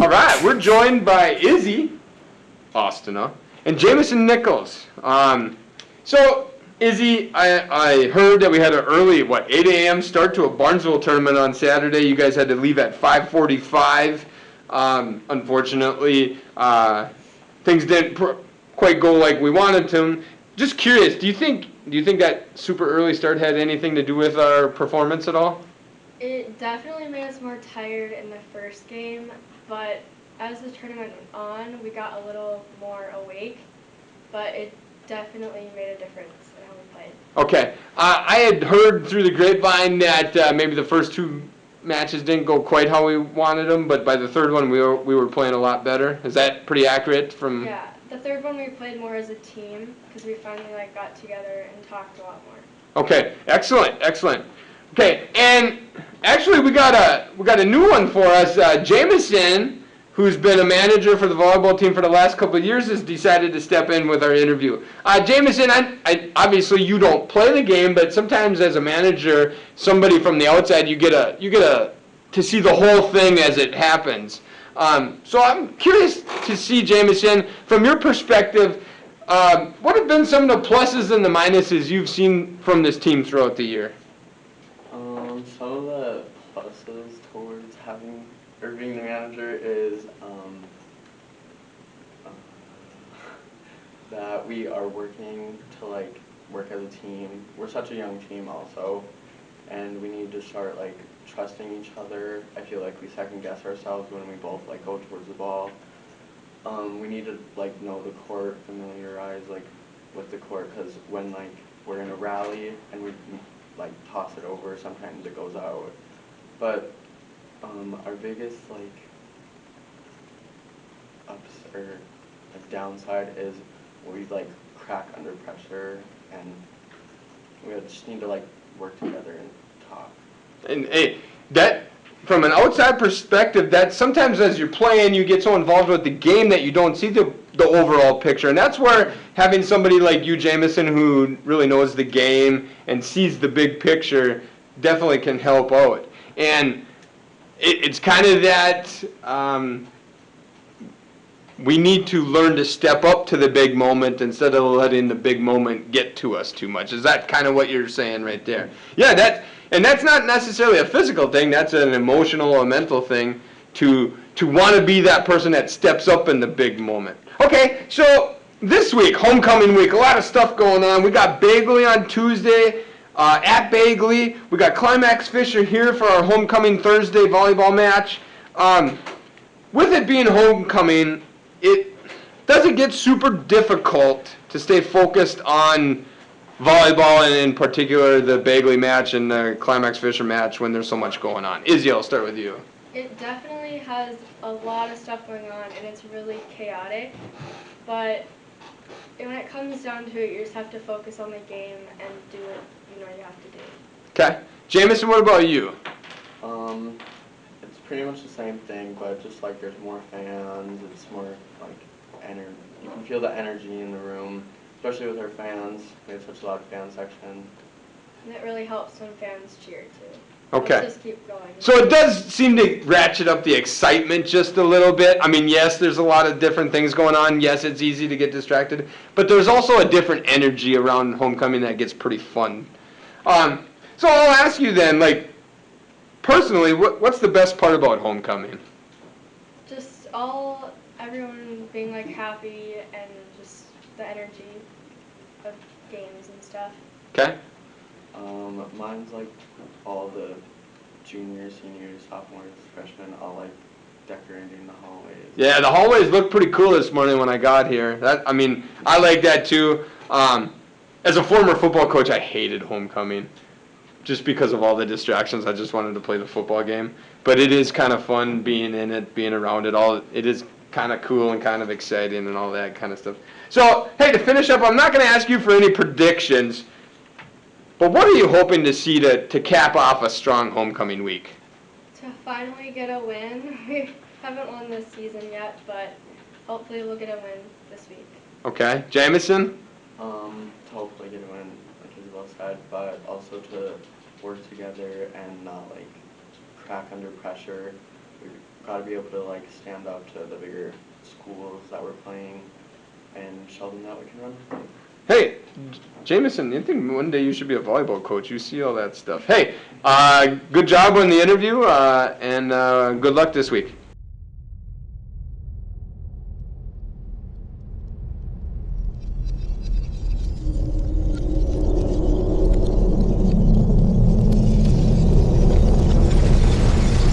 All right, we're joined by Izzy, Austina, and Jamison Nichols. So, Izzy, I heard that we had an early, 8 a.m. start to a Barnesville tournament on Saturday. You guys had to leave at 5:45. Unfortunately, things didn't quite go like we wanted to. Just curious, do you think that super early start had anything to do with our performance at all? It definitely made us more tired in the first game, but as the tournament went on, we got a little more awake, but it definitely made a difference in how we played. Okay. I had heard through the grapevine that maybe the first two matches didn't go quite how we wanted them, but by the third one we were playing a lot better. Is that pretty accurate from? Yeah, the third one we played more as a team because we finally got together and talked a lot more. Okay. Excellent. Okay, and actually we got a new one for us. Jamison, who's been a manager for the volleyball team for the last couple of years, has decided to step in with our interview. Jamison, I obviously you don't play the game, but sometimes as a manager, somebody from the outside, you get to see the whole thing as it happens. So I'm curious to see, Jamison, from your perspective, what have been some of the pluses and the minuses you've seen from this team throughout the year? Some of the pluses towards being the manager is that we are working to work as a team. We're such a young team also, and we need to start trusting each other. I feel like we second guess ourselves when we both go towards the ball. We need to know the court, familiarize with the court, because when we're in a rally and we toss it over, sometimes it goes out. But our biggest ups or downside is we crack under pressure, and we just need to work together and talk. And hey, that from an outside perspective, that sometimes as you're playing, you get so involved with the game that you don't see the overall picture. And that's where having somebody like you, Jamison, who really knows the game and sees the big picture, definitely can help out. And it's kind of that we need to learn to step up to the big moment instead of letting the big moment get to us too much. Is that kind of what you're saying right there? Yeah, that's not necessarily a physical thing. That's an emotional or mental thing to want to be that person that steps up in the big moment. Okay, so this week, homecoming week, a lot of stuff going on. We got Bagley on Tuesday at Bagley. We got Climax Fisher here for our homecoming Thursday volleyball match. With it being homecoming, does it get super difficult to stay focused on volleyball and in particular the Bagley match and the Climax Fisher match when there's so much going on? Izzy, I'll start with you. It definitely has a lot of stuff going on, and it's really chaotic. But when it comes down to it, you just have to focus on the game and do what you have to do. Okay. Jamison, what about you? It's pretty much the same thing, but just there's more fans, it's more energy. You can feel the energy in the room, especially with our fans. We have such a loud fan section. And it really helps when fans cheer too. Okay. Let's just keep going. So it does seem to ratchet up the excitement just a little bit. I mean, yes, there's a lot of different things going on. Yes, it's easy to get distracted. But there's also a different energy around homecoming that gets pretty fun. So I'll ask you then, personally, what's the best part about homecoming? Just everyone being happy and just the energy of games and stuff. Okay. Mine's all the juniors, seniors, sophomores, freshmen, all decorating the hallways. Yeah, the hallways look pretty cool this morning when I got here. I like that too. As a former football coach, I hated homecoming just because of all the distractions. I just wanted to play the football game. But it is kind of fun being in it, being around it all. It is kind of cool and kind of exciting and all that kind of stuff. So, hey, to finish up, I'm not going to ask you for any predictions, but what are you hoping to see to cap off a strong homecoming week? To finally get a win. We haven't won this season yet, but hopefully we'll get a win this week. Okay. Jamison? To hopefully get a win, like Isabel said, but also to work together and not crack under pressure. we've got to be able to like stand up to the bigger schools that we're playing and show them that we can run the team. Hey, Jamison, you think one day you should be a volleyball coach? You see all that stuff. Hey, good job on the interview, and good luck this week.